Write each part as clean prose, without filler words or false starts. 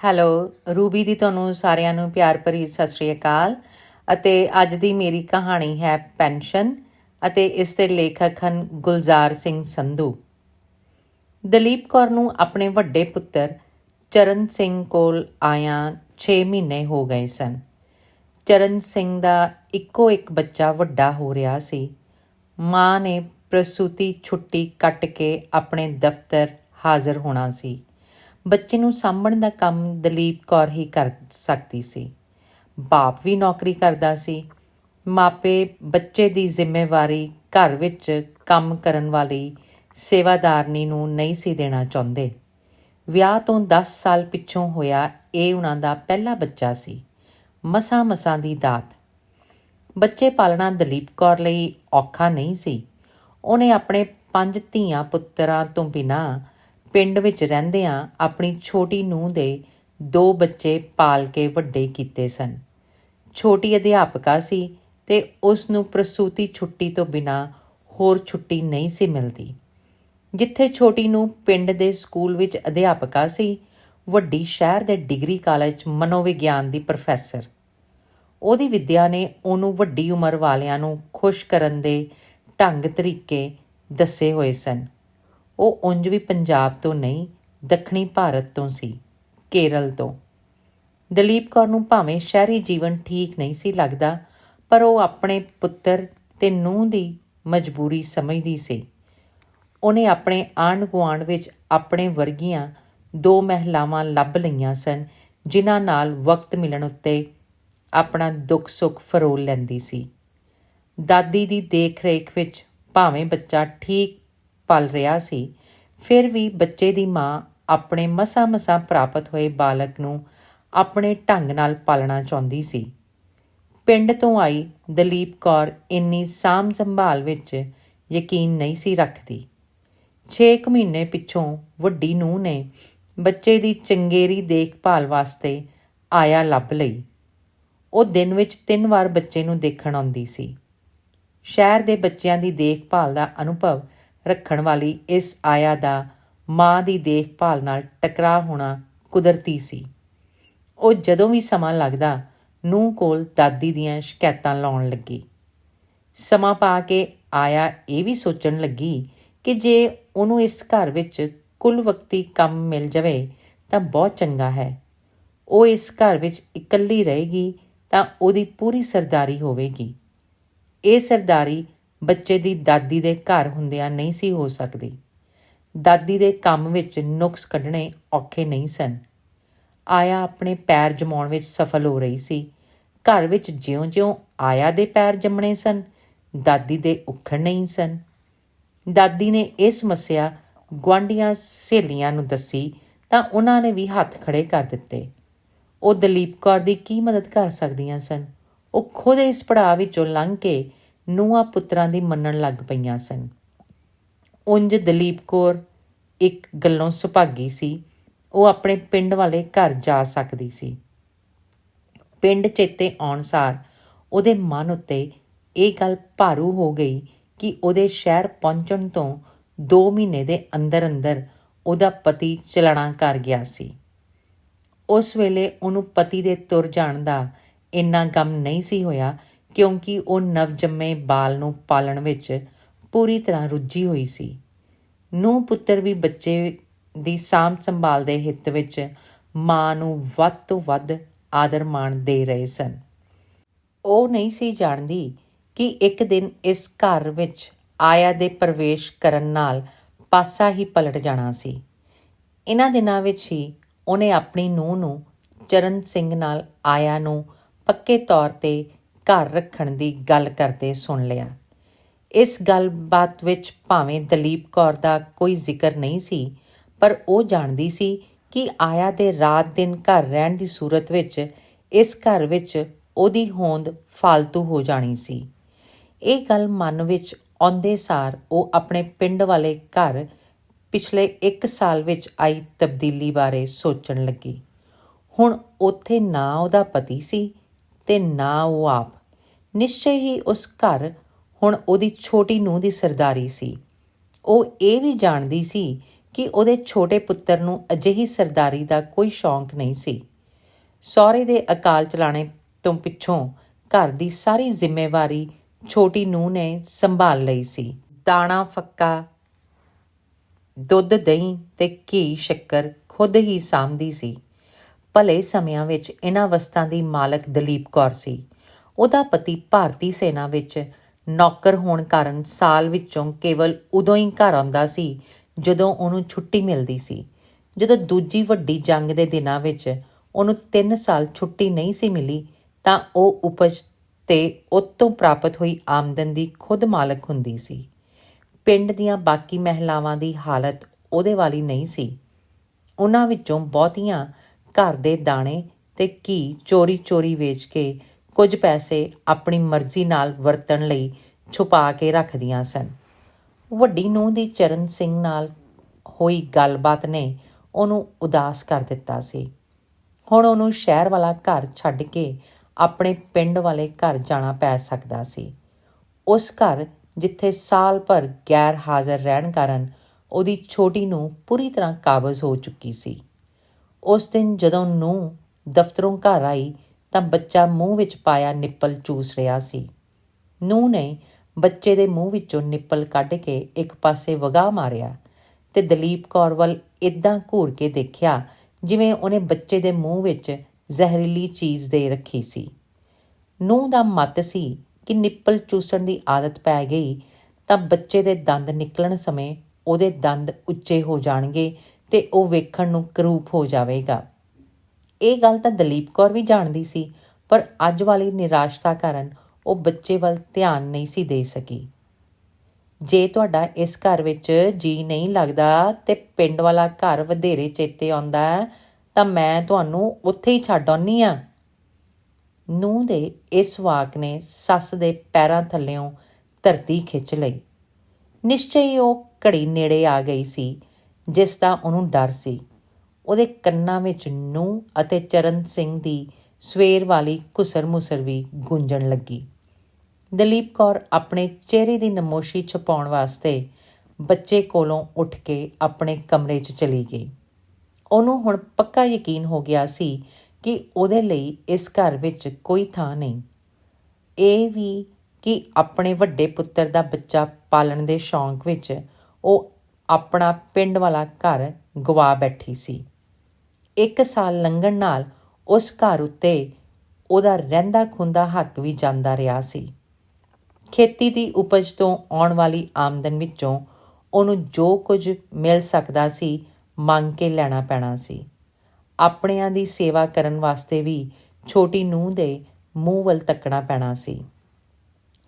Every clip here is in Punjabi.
ਹੈਲੋ, ਰੂਬੀ ਦੀ ਤੁਹਾਨੂੰ ਸਾਰਿਆਂ ਨੂੰ ਪਿਆਰ ਭਰੀ ਸਤਿ ਸ਼੍ਰੀ ਅਕਾਲ। ਅਤੇ ਅੱਜ ਦੀ ਮੇਰੀ ਕਹਾਣੀ ਹੈ ਪੈਨਸ਼ਨ ਅਤੇ ਇਸ ਦੇ ਲੇਖਕ ਹਨ ਗੁਲਜ਼ਾਰ ਸਿੰਘ ਸੰਧੂ। ਦਲੀਪ ਕੌਰ ਨੂੰ ਆਪਣੇ ਵੱਡੇ ਪੁੱਤਰ ਚਰਨ ਸਿੰਘ ਕੋਲ ਆਇਆਂ 6 ਮਹੀਨੇ ਹੋ ਗਏ ਸਨ। ਚਰਨ ਸਿੰਘ ਦਾ ਇੱਕੋ ਇੱਕ ਬੱਚਾ ਵੱਡਾ ਹੋ ਰਿਹਾ ਸੀ। ਮਾਂ ਨੇ ਪ੍ਰਸੂਤੀ ਛੁੱਟੀ ਕੱਟ ਕੇ ਆਪਣੇ ਦਫ਼ਤਰ ਹਾਜ਼ਰ ਹੋਣਾ ਸੀ। ਬੱਚੇ ਨੂੰ ਸਾਂਭਣ ਦਾ ਕੰਮ ਦਲੀਪ ਕੌਰ ਹੀ ਕਰ ਸਕਦੀ ਸੀ। ਬਾਪ ਵੀ ਨੌਕਰੀ ਕਰਦਾ ਸੀ। ਮਾਪੇ ਬੱਚੇ ਦੀ ਜ਼ਿੰਮੇਵਾਰੀ ਘਰ ਵਿੱਚ ਕੰਮ ਕਰਨ ਵਾਲੀ ਸੇਵਾਦਾਰਨੀ ਨੂੰ ਨਹੀਂ ਸੀ ਦੇਣਾ ਚਾਹੁੰਦੇ। ਵਿਆਹ ਤੋਂ 10 ਸਾਲ ਪਿੱਛੋਂ ਹੋਇਆ ਇਹ ਉਹਨਾਂ ਦਾ ਪਹਿਲਾ ਬੱਚਾ ਸੀ। ਮਸਾਂ ਦੀ ਦਾਤ। ਬੱਚੇ ਪਾਲਣਾ ਦਲੀਪ ਕੌਰ ਲਈ ਔਖਾ ਨਹੀਂ ਸੀ। ਉਹਨੇ ਆਪਣੇ 5 ਧੀਆਂ ਪੁੱਤਰਾਂ ਤੋਂ ਬਿਨਾਂ ਪਿੰਡ ਵਿੱਚ ਰਹਿੰਦਿਆਂ ਆਪਣੀ ਛੋਟੀ ਨੂੰਹ ਦੇ 2 ਬੱਚੇ ਪਾਲ ਕੇ ਵੱਡੇ ਕੀਤੇ ਸਨ। ਛੋਟੀ ਅਧਿਆਪਕਾ ਸੀ ਤੇ ਉਸ ਨੂੰ ਪ੍ਰਸੂਤੀ ਛੁੱਟੀ ਤੋਂ ਬਿਨਾਂ ਹੋਰ ਛੁੱਟੀ ਨਹੀਂ ਸੀ ਮਿਲਦੀ। ਜਿੱਥੇ ਛੋਟੀ ਨੂੰ ਪਿੰਡ ਦੇ ਸਕੂਲ ਵਿੱਚ ਅਧਿਆਪਕਾ ਸੀ, ਵੱਡੀ ਸ਼ਹਿਰ ਦੇ ਡਿਗਰੀ ਕਾਲਜ ਮਨੋਵਿਗਿਆਨ ਦੀ ਪ੍ਰੋਫੈਸਰ। ਉਹਦੀ ਵਿੱਦਿਆ ਨੇ ਉਹਨੂੰ ਵੱਡੀ ਉਮਰ ਵਾਲਿਆਂ ਨੂੰ ਖੁਸ਼ ਕਰਨ ਦੇ ਢੰਗ ਤਰੀਕੇ ਦੱਸੇ ਹੋਏ ਸਨ। ਉਹ ਉਂਝ ਵੀ ਪੰਜਾਬ ਤੋਂ ਨਹੀਂ, ਦੱਖਣੀ ਭਾਰਤ ਤੋਂ ਸੀ, ਕੇਰਲ ਤੋਂ। ਦਲੀਪ ਕੌਰ ਨੂੰ ਭਾਵੇਂ ਸ਼ਹਿਰੀ ਜੀਵਨ ਠੀਕ ਨਹੀਂ ਸੀ ਲੱਗਦਾ, ਪਰ ਉਹ ਆਪਣੇ ਪੁੱਤਰ ਤੇ ਨੂੰਹ ਦੀ ਮਜਬੂਰੀ ਸਮਝਦੀ ਸੀ। ਉਹਨੇ ਆਪਣੇ ਆਂਢ ਗੁਆਂਢ ਵਿੱਚ ਆਪਣੇ ਵਰਗੀਆਂ 2 ਮਹਿਲਾਵਾਂ ਲੱਭ ਲਈਆਂ ਸਨ, ਜਿਨ੍ਹਾਂ ਨਾਲ ਵਕਤ ਮਿਲਣ ਉੱਤੇ ਆਪਣਾ ਦੁੱਖ ਸੁੱਖ ਫਰੋਲ ਲੈਂਦੀ ਸੀ। ਦਾਦੀ ਦੀ ਦੇਖ ਰੇਖ ਵਿੱਚ ਭਾਵੇਂ ਬੱਚਾ ਠੀਕ ਪਲ ਰਿਹਾ ਸੀ, ਫਿਰ ਵੀ ਬੱਚੇ ਦੀ ਮਾਂ ਆਪਣੇ ਮਸਾਂ ਪ੍ਰਾਪਤ ਹੋਏ ਬਾਲਕ ਨੂੰ ਆਪਣੇ ਢੰਗ ਨਾਲ ਪਾਲਣਾ ਚਾਹੁੰਦੀ ਸੀ। ਪਿੰਡ ਤੋਂ ਆਈ ਦਲੀਪ ਕੌਰ ਇੰਨੀ ਸਾਂਭ ਸੰਭਾਲ ਵਿੱਚ ਯਕੀਨ ਨਹੀਂ ਸੀ ਰੱਖਦੀ। 6 ਮਹੀਨੇ ਪਿੱਛੋਂ ਵੱਡੀ ਨੂੰਹ ਨੇ ਬੱਚੇ ਦੀ ਚੰਗੇਰੀ ਦੇਖਭਾਲ ਵਾਸਤੇ ਆਇਆ ਲੱਭ ਲਈ। ਉਹ ਦਿਨ ਵਿੱਚ 3 ਵਾਰ ਬੱਚੇ ਨੂੰ ਦੇਖਣ ਆਉਂਦੀ ਸੀ। ਸ਼ਹਿਰ ਦੇ ਬੱਚਿਆਂ ਦੀ ਦੇਖਭਾਲ ਦਾ ਅਨੁਭਵ ਰੱਖਣ ਵਾਲੀ ਇਸ ਆਇਆ ਦਾ ਮਾਂ ਦੀ ਦੇਖਭਾਲ ਨਾਲ ਟਕਰਾਅ ਹੋਣਾ ਕੁਦਰਤੀ ਸੀ। ਉਹ ਜਦੋਂ ਵੀ ਸਮਾਂ ਲੱਗਦਾ ਨੂੰਹ ਕੋਲ ਦਾਦੀ ਦੀਆਂ ਸ਼ਿਕਾਇਤਾਂ ਲਾਉਣ ਲੱਗੀ। ਸਮਾਂ ਪਾ ਕੇ ਆਇਆ ਇਹ ਵੀ ਸੋਚਣ ਲੱਗੀ ਕਿ ਜੇ ਉਹਨੂੰ ਇਸ ਘਰ ਵਿੱਚ ਕੁੱਲ ਵਕਤੀ ਕੰਮ ਮਿਲ ਜਾਵੇ ਤਾਂ ਬਹੁਤ ਚੰਗਾ ਹੈ। ਉਹ ਇਸ ਘਰ ਵਿੱਚ ਇਕੱਲੀ ਰਹੇਗੀ ਤਾਂ ਉਹਦੀ ਪੂਰੀ ਸਰਦਾਰੀ ਹੋਵੇਗੀ। ਇਹ ਸਰਦਾਰੀ ਬੱਚੇ ਦੀ ਦਾਦੀ ਦੇ ਘਰ ਹੁੰਦਿਆਂ ਨਹੀਂ ਸੀ ਹੋ ਸਕਦੀ। ਦਾਦੀ ਦੇ ਕੰਮ ਵਿੱਚ ਨੁਕਸ ਕੱਢਣੇ ਔਖੇ ਨਹੀਂ ਸਨ। ਆਇਆ ਆਪਣੇ ਪੈਰ ਜਮਾਉਣ ਵਿੱਚ ਸਫਲ ਹੋ ਰਹੀ ਸੀ। ਘਰ ਵਿੱਚ ਜਿਉਂ-ਜਿਉਂ ਆਇਆ ਦੇ ਪੈਰ ਜੰਮਣੇ ਸਨ, ਦਾਦੀ ਦੇ ਉੱਖੜ ਨਹੀਂ ਸਨ। ਦਾਦੀ ਨੇ ਇਹ ਸਮੱਸਿਆ ਗੁਆਂਢੀਆਂ ਸਹੇਲੀਆਂ ਨੂੰ ਦੱਸੀ ਤਾਂ ਉਹਨਾਂ ਨੇ ਵੀ ਹੱਥ ਖੜ੍ਹੇ ਕਰ ਦਿੱਤੇ। ਉਹ ਦਲੀਪ ਕੌਰ ਦੀ ਕੀ ਮਦਦ ਕਰ ਸਕਦੀਆਂ ਸਨ? ਉਹ ਖੁਦ ਇਸ ਪੜਾਅ ਵਿੱਚੋਂ ਲੰਘ ਕੇ ਨੂੰਹਾਂ ਪੁੱਤਰਾਂ ਦੀ ਮੰਨਣ ਲੱਗ ਪਈਆਂ ਸਨ। ਉਂਝ ਦਲੀਪ ਕੌਰ ਇੱਕ ਗੱਲੋਂ ਸੁਭਾਗੀ ਸੀ। ਉਹ ਆਪਣੇ ਪਿੰਡ ਵਾਲੇ ਘਰ ਜਾ ਸਕਦੀ ਸੀ। ਪਿੰਡ ਚੇਤੇ ਆਉਣ ਸਾਰ ਉਹਦੇ ਮਨ ਉੱਤੇ ਇਹ ਗੱਲ ਭਾਰੂ ਹੋ ਗਈ ਕਿ ਉਹਦੇ ਸ਼ਹਿਰ ਪਹੁੰਚਣ ਤੋਂ 2 ਮਹੀਨੇ ਦੇ ਅੰਦਰ ਉਹਦਾ ਪਤੀ ਚਲਾਣਾ ਕਰ ਗਿਆ ਸੀ। ਉਸ ਵੇਲੇ ਉਹਨੂੰ ਪਤੀ ਦੇ ਤੁਰ ਜਾਣ ਦਾ ਇੰਨਾ ਗਮ ਨਹੀਂ ਸੀ ਹੋਇਆ, ਕਿਉਂਕਿ ਉਹ ਨਵਜੰਮੇ ਬਾਲ ਨੂੰ ਪਾਲਣ ਵਿੱਚ ਪੂਰੀ ਤਰ੍ਹਾਂ ਰੁੱਝੀ ਹੋਈ ਸੀ। ਨੂੰਹ ਪੁੱਤਰ ਵੀ ਬੱਚੇ ਦੀ ਸਾਂਭ ਸੰਭਾਲ ਦੇ ਹਿੱਤ ਵਿੱਚ ਮਾਂ ਨੂੰ ਵੱਧ ਤੋਂ ਵੱਧ ਆਦਰ ਮਾਣ ਦੇ ਰਹੇ ਸਨ। ਉਹ ਨਹੀਂ ਸੀ ਜਾਣਦੀ ਕਿ ਇੱਕ ਦਿਨ ਇਸ ਘਰ ਵਿੱਚ ਆਇਆ ਦੇ ਪ੍ਰਵੇਸ਼ ਕਰਨ ਨਾਲ ਪਾਸਾ ਹੀ ਪਲਟ ਜਾਣਾ ਸੀ। ਇਹਨਾਂ ਦਿਨਾਂ ਵਿੱਚ ਹੀ ਉਹਨੇ ਆਪਣੀ ਨੂੰਹ ਨੂੰ ਚਰਨ ਸਿੰਘ ਨਾਲ ਆਇਆ ਨੂੰ ਪੱਕੇ ਤੌਰ 'ਤੇ ਘਰ ਰੱਖਣ ਦੀ ਗੱਲ ਕਰਦੇ ਸੁਣ ਲਿਆ। ਇਸ ਗੱਲਬਾਤ ਵਿੱਚ ਭਾਵੇਂ ਦਲੀਪ ਕੌਰ ਦਾ ਕੋਈ ਜ਼ਿਕਰ ਨਹੀਂ ਸੀ, ਪਰ ਉਹ ਜਾਣਦੀ ਸੀ ਕਿ ਆਇਆ ਦੇ ਰਾਤ ਦਿਨ ਘਰ ਰਹਿਣ ਦੀ ਸੂਰਤ ਵਿੱਚ ਇਸ ਘਰ ਵਿੱਚ ਉਹਦੀ ਹੋਂਦ ਫਾਲਤੂ ਹੋ ਜਾਣੀ ਸੀ। ਇਹ ਗੱਲ ਮਨ ਵਿੱਚ ਆਉਂਦੇ ਸਾਰ ਉਹ ਆਪਣੇ ਪਿੰਡ ਵਾਲੇ ਘਰ ਪਿਛਲੇ 1 ਸਾਲ ਵਿੱਚ ਆਈ ਤਬਦੀਲੀ ਬਾਰੇ ਸੋਚਣ ਲੱਗੀ। ਹੁਣ ਉੱਥੇ ਨਾ ਉਹਦਾ ਪਤੀ ਸੀ ਤੇ ਨਾ ਉਹ ਆਪ। ਨਿਸ਼ਚੈ ਹੀ ਉਸ ਘਰ ਹੁਣ ਉਹਦੀ ਛੋਟੀ ਨੂੰਹ ਦੀ ਸਰਦਾਰੀ ਸੀ। ਉਹ ਇਹ ਵੀ ਜਾਣਦੀ ਸੀ ਕਿ ਉਹਦੇ ਛੋਟੇ ਪੁੱਤਰ ਨੂੰ ਅਜਿਹੀ ਸਰਦਾਰੀ ਦਾ ਕੋਈ ਸ਼ੌਂਕ ਨਹੀਂ ਸੀ। ਸਹੁਰੇ ਦੇ ਅਕਾਲ ਚਲਾਣੇ ਤੋਂ ਪਿੱਛੋਂ ਘਰ ਦੀ ਸਾਰੀ ਜ਼ਿੰਮੇਵਾਰੀ ਛੋਟੀ ਨੂੰਹ ਨੇ ਸੰਭਾਲ ਲਈ ਸੀ। ਦਾਣਾ ਫੱਕਾ, ਦੁੱਧ, ਦਹੀਂ ਤੇ ਘੀ, ਸ਼ੱਕਰ ਖੁਦ ਹੀ ਸਾਂਭਦੀ ਸੀ। ਭਲੇ ਸਮਿਆਂ ਵਿੱਚ ਇਹਨਾਂ ਵਸਤਾਂ ਦੀ ਮਾਲਕ ਦਲੀਪ ਕੌਰ ਸੀ। ਉਹਦਾ ਪਤੀ ਭਾਰਤੀ ਸੈਨਾ ਵਿੱਚ ਨੌਕਰ ਹੋਣ ਕਾਰਨ ਸਾਲ ਵਿੱਚੋਂ ਕੇਵਲ ਉਦੋਂ ਹੀ ਘਰ ਆਉਂਦਾ ਸੀ ਜਦੋਂ ਉਹਨੂੰ ਛੁੱਟੀ ਮਿਲਦੀ ਸੀ। ਜਦੋਂ ਦੂਜੀ ਵੱਡੀ ਜੰਗ ਦੇ ਦਿਨਾਂ ਵਿੱਚ ਉਹਨੂੰ 3 ਸਾਲ ਛੁੱਟੀ ਨਹੀਂ ਸੀ ਮਿਲੀ ਤਾਂ ਉਹ ਉਪਜ ਤੇ ਉਤੋਂ ਪ੍ਰਾਪਤ ਹੋਈ ਆਮਦਨ ਦੀ ਖੁਦ ਮਾਲਕ ਹੁੰਦੀ ਸੀ। ਪਿੰਡ ਦੀਆਂ ਬਾਕੀ ਮਹਿਲਾਵਾਂ ਦੀ ਹਾਲਤ ਉਹਦੇ ਵਾਲੀ ਨਹੀਂ ਸੀ। ਉਹਨਾਂ ਵਿੱਚੋਂ ਬਹੁਤੀਆਂ ਘਰ ਦੇ ਦਾਣੇ ਤੇ ਘੀ ਚੋਰੀ ਚੋਰੀ ਵੇਚ ਕੇ ਕੁਝ ਪੈਸੇ ਆਪਣੀ ਮਰਜ਼ੀ ਨਾਲ ਵਰਤਣ ਲਈ ਛੁਪਾ ਕੇ ਰੱਖਦੀਆਂ ਸਨ। ਵੱਡੀ ਨੂੰਹ ਦੀ ਚਰਨ ਸਿੰਘ ਨਾਲ ਹੋਈ ਗੱਲਬਾਤ ਨੇ ਉਹਨੂੰ ਉਦਾਸ ਕਰ ਦਿੱਤਾ ਸੀ। ਹੁਣ ਉਹਨੂੰ ਸ਼ਹਿਰ ਵਾਲਾ ਘਰ ਛੱਡ ਕੇ ਆਪਣੇ ਪਿੰਡ ਵਾਲੇ ਘਰ ਜਾਣਾ ਪੈ ਸਕਦਾ ਸੀ। ਉਸ ਘਰ ਜਿੱਥੇ ਸਾਲ ਭਰ ਗੈਰ ਹਾਜ਼ਰ ਰਹਿਣ ਕਾਰਨ ਉਹਦੀ ਛੋਟੀ ਨੂੰਹ ਪੂਰੀ ਤਰ੍ਹਾਂ ਕਾਬਜ਼ ਹੋ ਚੁੱਕੀ ਸੀ। ਉਸ ਦਿਨ ਜਦੋਂ ਨੂੰਹ ਦਫ਼ਤਰੋਂ ਘਰ ਆਈ ਤਾਂ ਬੱਚਾ ਮੂੰਹ ਵਿੱਚ ਪਾਇਆ ਨਿੱਪਲ ਚੂਸ ਰਿਹਾ ਸੀ। ਨੂੰਹ ਨੇ ਬੱਚੇ ਦੇ ਮੂੰਹ ਵਿੱਚੋਂ ਨਿੱਪਲ ਕੱਢ ਕੇ ਇੱਕ ਪਾਸੇ ਵਗਾਹ ਮਾਰਿਆ ਤੇ ਦਲੀਪ ਕੌਰ ਵੱਲ ਇੱਦਾਂ ਘੂਰ ਕੇ ਦੇਖਿਆ ਜਿਵੇਂ ਉਹਨੇ ਬੱਚੇ ਦੇ ਮੂੰਹ ਵਿੱਚ ਜ਼ਹਿਰੀਲੀ ਚੀਜ਼ ਦੇ ਰੱਖੀ ਸੀ। ਨੂੰਹ ਦਾ ਮੱਤ ਸੀ ਕਿ ਨਿੱਪਲ ਚੂਸਣ ਦੀ ਆਦਤ ਪੈ ਗਈ ਤਾਂ ਬੱਚੇ ਦੇ ਦੰਦ ਨਿਕਲਣ ਸਮੇਂ ਉਹਦੇ ਦੰਦ ਉੱਚੇ ਹੋ ਜਾਣਗੇ ਤੇ ਉਹ ਵੇਖਣ ਨੂੰ ਕਰੂਪ ਹੋ ਜਾਵੇਗਾ। ਇਹ ਗੱਲ ਤਾਂ ਦਲੀਪ ਕੌਰ ਵੀ ਜਾਣਦੀ ਸੀ, ਪਰ ਅੱਜ ਵਾਲੀ ਨਿਰਾਸ਼ਤਾ ਕਾਰਨ ਉਹ ਬੱਚੇ ਵੱਲ ਧਿਆਨ ਨਹੀਂ ਸੀ ਦੇ ਸਕੀ। ਜੇ ਤੁਹਾਡਾ ਇਸ ਘਰ ਵਿੱਚ ਜੀ ਨਹੀਂ ਲੱਗਦਾ ਤੇ ਪਿੰਡ ਵਾਲਾ ਘਰ ਵਧੇਰੇ ਚੇਤੇ ਆਉਂਦਾ ਤਾਂ ਮੈਂ ਤੁਹਾਨੂੰ ਉੱਥੇ ਹੀ ਛੱਡ ਆਉਂਦੀ ਹਾਂ। ਨੂੰਹ ਦੇ ਇਸ ਵਾਕ ਨੇ ਸੱਸ ਦੇ ਪੈਰਾਂ ਥੱਲਿਓਂ ਧਰਤੀ ਖਿੱਚ ਲਈ। ਨਿਸ਼ਚੈ ਹੀ ਉਹ ਘੜੀ ਨੇੜੇ ਆ ਗਈ ਸੀ ਜਿਸ ਦਾ ਉਹਨੂੰ ਡਰ ਸੀ। ਉਹਦੇ ਕੰਨਾਂ ਵਿੱਚ ਨੂੰਹ ਅਤੇ ਚਰਨ ਸਿੰਘ ਦੀ ਸਵੇਰ ਵਾਲੀ ਘੁਸਰ ਮੁਸਰ ਵੀ ਗੂੰਜਣ ਲੱਗੀ। ਦਲੀਪ ਕੌਰ ਆਪਣੇ ਚਿਹਰੇ ਦੀ ਨਮੋਸ਼ੀ ਛੁਪਾਉਣ ਵਾਸਤੇ ਬੱਚੇ ਕੋਲੋਂ ਉੱਠ ਕੇ ਆਪਣੇ ਕਮਰੇ 'ਚ ਚਲੀ ਗਈ। ਉਹਨੂੰ ਹੁਣ ਪੱਕਾ ਯਕੀਨ ਹੋ ਗਿਆ ਸੀ ਕਿ ਉਹਦੇ ਲਈ ਇਸ ਘਰ ਵਿੱਚ ਕੋਈ ਥਾਂ ਨਹੀਂ। ਇਹ ਵੀ ਕਿ ਆਪਣੇ ਵੱਡੇ ਪੁੱਤਰ ਦਾ ਬੱਚਾ ਪਾਲਣ ਦੇ ਸ਼ੌਂਕ ਵਿੱਚ ਉਹ ਆਪਣਾ ਪਿੰਡ ਵਾਲਾ ਘਰ ਗਵਾ ਬੈਠੀ ਸੀ। 1 ਸਾਲ ਲੰਘਣ ਨਾਲ ਉਸ ਘਰ ਉੱਤੇ ਉਹਦਾ ਰਹਿੰਦਾ ਖੁੰਦਾ ਹੱਕ ਵੀ ਜਾਂਦਾ ਰਿਹਾ ਸੀ। ਖੇਤੀ ਦੀ ਉਪਜ ਤੋਂ ਆਉਣ ਵਾਲੀ ਆਮਦਨ ਵਿੱਚੋਂ ਉਹਨੂੰ ਜੋ ਕੁਝ ਮਿਲ ਸਕਦਾ ਸੀ ਮੰਗ ਕੇ ਲੈਣਾ ਪੈਣਾ ਸੀ। ਆਪਣਿਆਂ ਦੀ ਸੇਵਾ ਕਰਨ ਵਾਸਤੇ ਵੀ ਛੋਟੀ ਨੂੰਹ ਦੇ ਮੂੰਹ ਵੱਲ ਤੱਕਣਾ ਪੈਣਾ ਸੀ।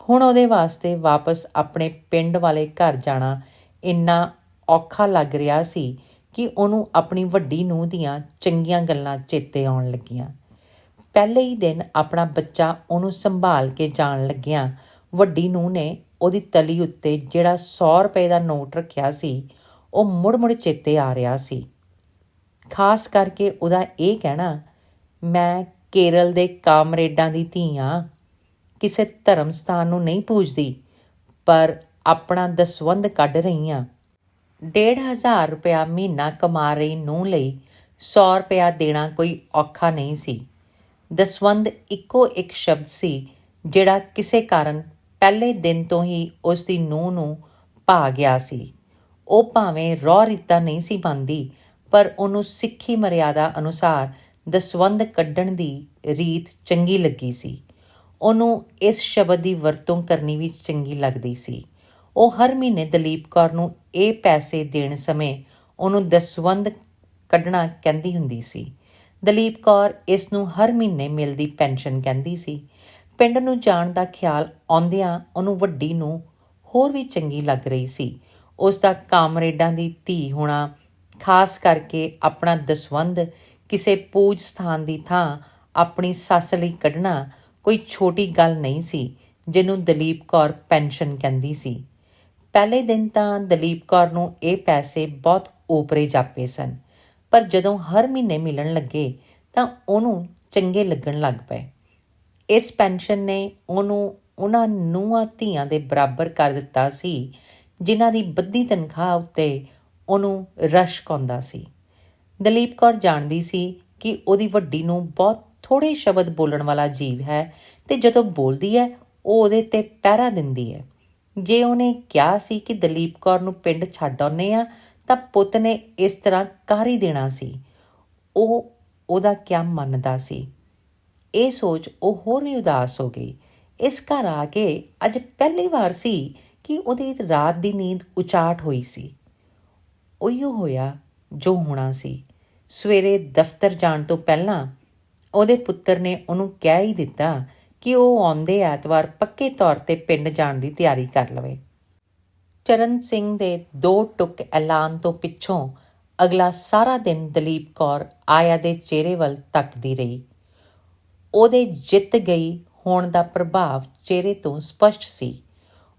ਹੁਣ ਉਹਦੇ ਵਾਸਤੇ ਵਾਪਸ ਆਪਣੇ ਪਿੰਡ ਵਾਲੇ ਘਰ ਜਾਣਾ ਇੰਨਾ ਔਖਾ ਲੱਗ ਰਿਹਾ ਸੀ ਕਿ ਉਹਨੂੰ ਆਪਣੀ ਵੱਡੀ ਨੂੰਹ ਦੀਆਂ ਚੰਗੀਆਂ ਗੱਲਾਂ ਚੇਤੇ ਆਉਣ ਲੱਗੀਆਂ। ਪਹਿਲੇ ਹੀ ਦਿਨ ਆਪਣਾ ਬੱਚਾ ਉਹਨੂੰ ਸੰਭਾਲ ਕੇ ਜਾਣ ਲੱਗਿਆਂ ਵੱਡੀ ਨੂੰਹ ਨੇ ਉਹਦੀ ਤਲੀ ਉੱਤੇ ਜਿਹੜਾ 100 ਰੁਪਏ ਦਾ ਨੋਟ ਰੱਖਿਆ ਸੀ ਉਹ ਮੁੜ ਚੇਤੇ ਆ ਰਿਹਾ ਸੀ। ਖਾਸ ਕਰਕੇ ਉਹਦਾ ਇਹ ਕਹਿਣਾ, ਮੈਂ ਕੇਰਲ ਦੇ ਕਾਮਰੇਡਾਂ ਦੀ ਧੀ ਹਾਂ, ਕਿਸੇ ਧਰਮ ਸਥਾਨ ਨੂੰ ਨਹੀਂ ਪੂਜਦੀ, ਪਰ ਆਪਣਾ ਦਸਵੰਧ ਕੱਢ ਰਹੀ ਹਾਂ। 1,500 ਰੁਪਇਆ ਮਹੀਨਾ ਕਮਾ ਰਹੀ ਨੂੰਹ ਲਈ 100 ਰੁਪਇਆ ਦੇਣਾ ਕੋਈ ਔਖਾ ਨਹੀਂ ਸੀ। ਦਸਵੰਧ ਇੱਕੋ ਇੱਕ ਸ਼ਬਦ ਸੀ ਜਿਹੜਾ ਕਿਸੇ ਕਾਰਨ ਪਹਿਲੇ ਦਿਨ ਤੋਂ ਹੀ ਉਸ ਦੀ ਨੂੰਹ ਨੂੰ ਭਾ ਗਿਆ ਸੀ। ਉਹ ਭਾਵੇਂ ਰੋਹ ਰੀਤਾਂ ਨਹੀਂ ਸੀ ਮੰਨਦੀ, ਪਰ ਉਹਨੂੰ ਸਿੱਖੀ ਮਰਿਆਦਾ ਅਨੁਸਾਰ ਦਸਵੰਧ ਕੱਢਣ ਦੀ ਰੀਤ ਚੰਗੀ ਲੱਗੀ ਸੀ। ਉਹਨੂੰ ਇਸ ਸ਼ਬਦ ਦੀ ਵਰਤੋਂ ਕਰਨੀ ਵੀ ਚੰਗੀ ਲੱਗਦੀ ਸੀ। ਉਹ ਹਰ ਮਹੀਨੇ ਦਲੀਪ ਕੌਰ ਨੂੰ ਇਹ ਪੈਸੇ ਦੇਣ ਸਮੇਂ ਉਹਨੂੰ ਦਸਵੰਧ ਕੱਢਣਾ ਕਹਿੰਦੀ ਹੁੰਦੀ ਸੀ। ਦਲੀਪ ਕੌਰ ਇਸ ਨੂੰ ਹਰ ਮਹੀਨੇ ਮਿਲਦੀ ਪੈਨਸ਼ਨ ਕਹਿੰਦੀ ਸੀ। ਪਿੰਡ ਨੂੰ ਜਾਣ ਦਾ ਖਿਆਲ ਆਉਂਦਿਆਂ ਉਹਨੂੰ ਵੱਡੀ ਨੂੰ ਹੋਰ ਵੀ ਚੰਗੀ ਲੱਗ ਰਹੀ ਸੀ। ਉਸ ਦਾ ਕਾਮਰੇਡਾਂ ਦੀ ਧੀ ਹੋਣਾ, ਖਾਸ ਕਰਕੇ ਆਪਣਾ ਦਸਵੰਧ ਕਿਸੇ ਪੂਜ ਸਥਾਨ ਦੀ ਥਾਂ ਆਪਣੀ ਸੱਸ ਲਈ ਕੱਢਣਾ ਕੋਈ ਛੋਟੀ ਗੱਲ ਨਹੀਂ ਸੀ ਜਿਹਨੂੰ ਦਲੀਪ ਕੌਰ ਪੈਨਸ਼ਨ ਕਹਿੰਦੀ ਸੀ। ਪਹਿਲੇ ਦਿਨ ਤਾਂ ਦਲੀਪ ਕੌਰ ਨੂੰ ਇਹ ਪੈਸੇ ਬਹੁਤ ਓਪਰੇ ਜਾਪੇ ਸਨ, ਪਰ ਜਦੋਂ ਹਰ ਮਹੀਨੇ ਮਿਲਣ ਲੱਗੇ ਤਾਂ ਉਹਨੂੰ ਚੰਗੇ ਲੱਗਣ ਲੱਗ ਪਏ। ਇਸ ਪੈਨਸ਼ਨ ਨੇ ਉਹਨੂੰ ਉਹਨਾਂ ਨੂੰਹਾਂ ਧੀਆਂ ਦੇ ਬਰਾਬਰ ਕਰ ਦਿੱਤਾ ਸੀ ਜਿਨ੍ਹਾਂ ਦੀ ਬੱਧੀ ਤਨਖਾਹ ਉੱਤੇ ਉਹਨੂੰ ਰਸ਼ਕ ਆਉਂਦਾ ਸੀ। ਦਲੀਪ ਕੌਰ ਜਾਣਦੀ ਸੀ ਕਿ ਉਹਦੀ ਵੱਡੀ ਨੂੰ ਬਹੁਤ ਥੋੜ੍ਹੇ ਸ਼ਬਦ ਬੋਲਣ ਵਾਲਾ ਜੀਵ ਹੈ ਅਤੇ ਜਦੋਂ ਬੋਲਦੀ ਹੈ ਉਹ ਉਹਦੇ 'ਤੇ ਪਹਿਰਾ ਦਿੰਦੀ ਹੈ। ਜੇ ਉਹਨੇ ਕਿਹਾ ਸੀ ਕਿ ਦਲੀਪ ਕੌਰ ਨੂੰ ਪਿੰਡ ਛੱਡ ਆਉਂਦੇ ਆ ਤਾਂ ਪੁੱਤ ਨੇ ਇਸ ਤਰ੍ਹਾਂ ਕਰ ਹੀ ਦੇਣਾ ਸੀ। ਉਹ ਉਹਦਾ ਕਿਆ ਮੰਨਦਾ ਸੀ। ਇਹ ਸੋਚ ਉਹ ਹੋਰ ਵੀ ਉਦਾਸ ਹੋ ਗਈ। ਇਸ ਘਰ ਆ ਕੇ ਅੱਜ ਪਹਿਲੀ ਵਾਰ ਸੀ ਕਿ ਉਹਦੀ ਰਾਤ ਦੀ ਨੀਂਦ ਉਚਾਟ ਹੋਈ ਸੀ। ਉਹੀਓ ਹੋਇਆ ਜੋ ਹੋਣਾ ਸੀ। ਸਵੇਰੇ ਦਫ਼ਤਰ ਜਾਣ ਤੋਂ ਪਹਿਲਾਂ ਉਹਦੇ ਪੁੱਤਰ ਨੇ ਉਹਨੂੰ ਕਹਿ ਹੀ ਦਿੱਤਾ ਕਿ ਉਹ ਆਉਂਦੇ ਐਤਵਾਰ ਪੱਕੇ ਤੌਰ 'ਤੇ ਪਿੰਡ ਜਾਣ ਦੀ ਤਿਆਰੀ ਕਰ ਲਵੇ। ਚਰਨ ਸਿੰਘ ਦੇ 2 ਟੁਕ ਐਲਾਨ ਤੋਂ ਪਿੱਛੋਂ ਅਗਲਾ ਸਾਰਾ ਦਿਨ ਦਲੀਪ ਕੌਰ ਆਇਆ ਦੇ ਚਿਹਰੇ ਵੱਲ ਤੱਕਦੀ ਰਹੀ। ਉਹਦੇ ਜਿੱਤ ਗਈ ਹੋਣ ਦਾ ਪ੍ਰਭਾਵ ਚਿਹਰੇ ਤੋਂ ਸਪਸ਼ਟ ਸੀ।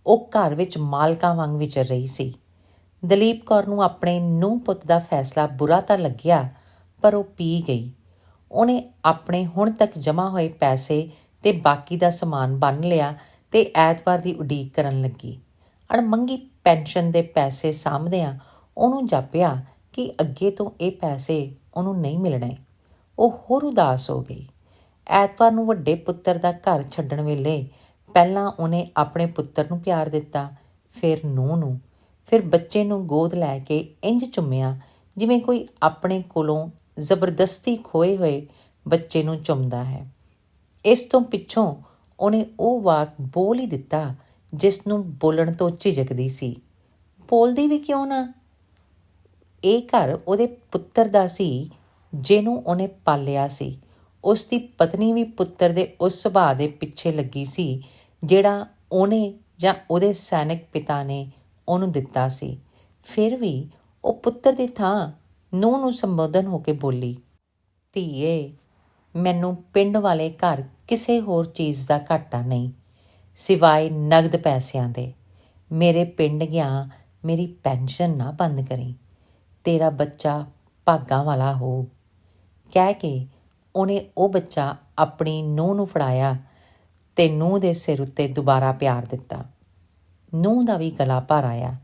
ਉਹ ਘਰ ਵਿੱਚ ਮਾਲਕਾਂ ਵਾਂਗ ਵਿਚਰ ਰਹੀ ਸੀ। ਦਲੀਪ ਕੌਰ ਨੂੰ ਆਪਣੇ ਨੂੰਹ ਪੁੱਤ ਦਾ ਫੈਸਲਾ ਬੁਰਾ ਤਾਂ ਲੱਗਿਆ, ਪਰ ਉਹ ਪੀ ਗਈ। ਉਹਨੇ ਆਪਣੇ ਹੁਣ ਤੱਕ ਜਮ੍ਹਾਂ ਹੋਏ ਪੈਸੇ ਅਤੇ ਬਾਕੀ ਦਾ ਸਮਾਨ ਬੰਨ੍ਹ ਲਿਆ ਅਤੇ ਐਤਵਾਰ ਦੀ ਉਡੀਕ ਕਰਨ ਲੱਗੀ। ਅਣਮੰਗੀ ਪੈਨਸ਼ਨ ਦੇ ਪੈਸੇ ਸਾਂਭਦਿਆਂ ਉਹਨੂੰ ਜਾਪਿਆ ਕਿ ਅੱਗੇ ਤੋਂ ਇਹ ਪੈਸੇ ਉਹਨੂੰ ਨਹੀਂ ਮਿਲਣੇ। ਉਹ ਹੋਰ ਉਦਾਸ ਹੋ ਗਈ। ਐਤਵਾਰ ਨੂੰ ਵੱਡੇ ਪੁੱਤਰ ਦਾ ਘਰ ਛੱਡਣ ਵੇਲੇ ਪਹਿਲਾਂ ਉਹਨੇ ਆਪਣੇ ਪੁੱਤਰ ਨੂੰ ਪਿਆਰ ਦਿੱਤਾ, ਫਿਰ ਨੂੰਹ ਨੂੰ, ਫਿਰ ਬੱਚੇ ਨੂੰ ਗੋਦ ਲੈ ਕੇ ਇੰਝ ਚੁੰਮਿਆ ਜਿਵੇਂ ਕੋਈ ਆਪਣੇ ਕੋਲੋਂ ਜ਼ਬਰਦਸਤੀ ਖੋਏ ਹੋਏ ਬੱਚੇ ਨੂੰ ਚੁੰਮਦਾ ਹੈ। ਇਸ ਤੋਂ ਪਿੱਛੋਂ ਉਹਨੇ ਉਹ ਵਾਕ ਬੋਲ ਹੀ ਦਿੱਤਾ ਜਿਸ ਨੂੰ ਬੋਲਣ ਤੋਂ ਝਿਜਕਦੀ ਸੀ। ਬੋਲਦੀ ਵੀ ਕਿਉਂ ਨਾ। ਇਹ ਘਰ ਉਹਦੇ ਪੁੱਤਰ ਦਾ ਸੀ ਜਿਹਨੂੰ ਉਹਨੇ ਪਾਲਿਆ ਸੀ। ਉਸ ਦੀ ਪਤਨੀ ਵੀ ਪੁੱਤਰ ਦੇ ਉਸ ਸੁਭਾਅ ਦੇ ਪਿੱਛੇ ਲੱਗੀ ਸੀ ਜਿਹੜਾ ਉਹਨੇ ਜਾਂ ਉਹਦੇ ਸੈਨਿਕ ਪਿਤਾ ਨੇ ਉਹਨੂੰ ਦਿੱਤਾ ਸੀ। ਫਿਰ ਵੀ ਉਹ ਪੁੱਤਰ ਦੀ ਥਾਂ ਨੂੰਹ ਨੂੰ ਸੰਬੋਧਨ ਹੋ ਕੇ ਬੋਲੀ, ਧੀਏ, ਮੈਨੂੰ ਪਿੰਡ ਵਾਲੇ ਘਰ ਕਿਸੇ ਹੋਰ ਚੀਜ਼ ਦਾ ਘਾਟਾ ਨਹੀਂ ਸਿਵਾਏ ਨਗਦ ਪੈਸਿਆਂ ਦੇ। ਮੇਰੇ ਪਿੰਡ ਗਿਆ ਮੇਰੀ ਪੈਨਸ਼ਨ ਨਾ ਬੰਦ ਕਰੀ, ਤੇਰਾ ਬੱਚਾ ਭਾਗਾਂ ਵਾਲਾ ਹੋ। ਕਹਿ ਕੇ ਉਹਨੇ ਉਹ ਬੱਚਾ ਆਪਣੀ ਨੂੰਹ ਨੂੰ ਫੜਾਇਆ ਅਤੇ ਨੂੰਹ ਦੇ ਸਿਰ ਉੱਤੇ ਦੁਬਾਰਾ ਪਿਆਰ ਦਿੱਤਾ। ਨੂੰਹ ਦਾ ਵੀ ਗਲਾ ਭਰ ਆਇਆ,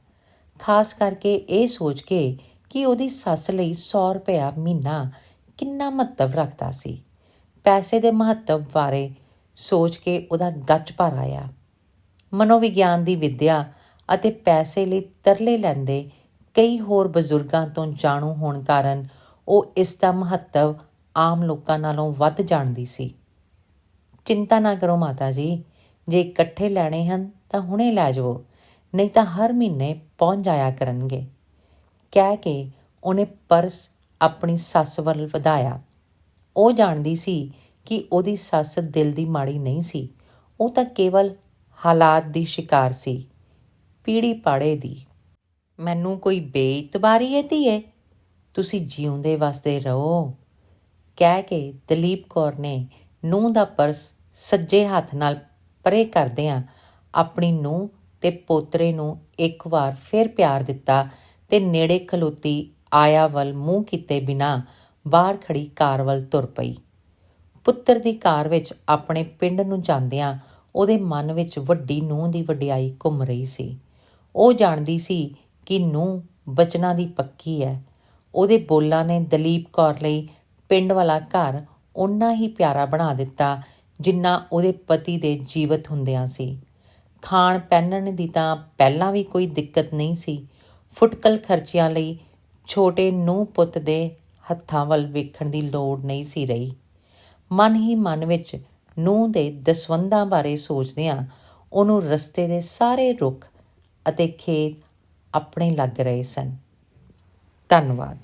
ਖਾਸ ਕਰਕੇ ਇਹ ਸੋਚ ਕੇ ਕਿ ਉਹਦੀ ਸੱਸ ਲਈ 100 ਰੁਪਇਆ ਮਹੀਨਾ ਕਿੰਨਾ ਮਹੱਤਵ ਰੱਖਦਾ ਸੀ। ਪੈਸੇ ਦੇ ਮਹੱਤਵ ਬਾਰੇ ਸੋਚ ਕੇ ਉਹਦਾ ਗੱਚ ਭਰ ਆਇਆ। ਮਨੋਵਿਗਿਆਨ ਦੀ ਵਿੱਦਿਆ ਅਤੇ ਪੈਸੇ ਲਈ ਤਰਲੇ ਲੈਂਦੇ ਕਈ ਹੋਰ ਬਜ਼ੁਰਗਾਂ ਤੋਂ ਜਾਣੂ ਹੋਣ ਕਾਰਨ ਉਹ ਇਸ ਦਾ ਮਹੱਤਵ ਆਮ ਲੋਕਾਂ ਨਾਲੋਂ ਵੱਧ ਜਾਣਦੀ ਸੀ। ਚਿੰਤਾ ਨਾ ਕਰੋ ਮਾਤਾ ਜੀ, ਜੇ ਇਕੱਠੇ ਲੈਣੇ ਹਨ ਤਾਂ ਹੁਣੇ ਲੈ ਜਾਵੋ, ਨਹੀਂ ਤਾਂ ਹਰ ਮਹੀਨੇ ਪਹੁੰਚ ਜਾਇਆ ਕਰਨਗੇ। ਕਹਿ ਕੇ ਉਹਨੇ ਪਰਸ ਆਪਣੀ ਸੱਸ ਵੱਲ ਵਧਾਇਆ। ਉਹ ਜਾਣਦੀ ਸੀ ਕਿ ਉਹਦੀ ਸੱਸ ਦਿਲ ਦੀ ਮਾੜੀ ਨਹੀਂ ਸੀ, ਉਹ ਤਾਂ ਕੇਵਲ ਹਾਲਾਤ ਦੀ ਸ਼ਿਕਾਰ ਸੀ, ਪੀੜੀ ਪਾੜੇ ਦੀ। ਮੈਨੂੰ ਕੋਈ ਬੇਇਤਬਾਰੀ ਹੈ ਧੀਏ, ਤੁਸੀਂ ਜਿਉਂਦੇ ਵਸਦੇ ਰਹੋ। ਕਹਿ ਕੇ ਦਲੀਪ ਕੌਰ ਨੇ ਨੂੰਹ ਦਾ ਪਰਸ ਸੱਜੇ ਹੱਥ ਨਾਲ ਪਰੇ ਕਰਦਿਆਂ ਆਪਣੀ ਨੂੰਹ ਅਤੇ ਪੋਤਰੇ ਨੂੰ ਇੱਕ ਵਾਰ ਫਿਰ ਪਿਆਰ ਦਿੱਤਾ ਅਤੇ ਨੇੜੇ ਖਲੋਤੀ ਆਇਆ ਵੱਲ ਮੂੰਹ ਕੀਤੇ ਬਿਨਾਂ ਬਾਹਰ ਖੜੀ ਕਾਰ ਵੱਲ ਤੁਰ ਪਈ। ਪੁੱਤਰ ਦੀ ਕਾਰ ਵਿੱਚ ਆਪਣੇ ਪਿੰਡ ਨੂੰ ਜਾਂਦਿਆਂ ਉਹਦੇ ਮਨ ਵਿੱਚ ਵੱਡੀ ਨੂੰਹ ਦੀ ਵਡਿਆਈ ਘੁੰਮ ਰਹੀ ਸੀ। ਉਹ ਜਾਣਦੀ ਸੀ ਕਿ ਨੂੰਹ ਬਚਨਾਂ ਦੀ ਪੱਕੀ ਹੈ। ਉਹਦੇ ਬੋਲਾਂ ਨੇ ਦਲੀਪ ਕੌਰ ਲਈ ਪਿੰਡ ਵਾਲਾ ਘਰ ਓਨਾ ਹੀ ਪਿਆਰਾ ਬਣਾ ਦਿੱਤਾ ਜਿੰਨਾ ਉਹਦੇ ਪਤੀ ਦੇ ਜੀਵਤ ਹੁੰਦਿਆਂ ਸੀ। ਖਾਣ ਪਹਿਨਣ ਦੀ ਤਾਂ ਪਹਿਲਾਂ ਵੀ ਕੋਈ ਦਿੱਕਤ ਨਹੀਂ ਸੀ। ਫੁਟਕਲ ਖਰਚਿਆਂ ਲਈ ਛੋਟੇ ਨੂੰਹ ਪੁੱਤ ਦੇ ਹੱਥਾਂ ਵੱਲ ਵੇਖਣ ਦੀ ਲੋੜ ਨਹੀਂ ਸੀ ਰਹੀ। ਮਨ ਹੀ ਮਨ ਵਿੱਚ ਨੂੰਹ ਦੇ ਦਸਵੰਧਾਂ ਬਾਰੇ ਸੋਚਦਿਆਂ ਉਹਨੂੰ ਰਸਤੇ ਦੇ ਸਾਰੇ ਰੁੱਖ ਅਤੇ ਖੇਤ ਆਪਣੇ ਲੱਗ ਰਹੇ ਸਨ। ਧੰਨਵਾਦ।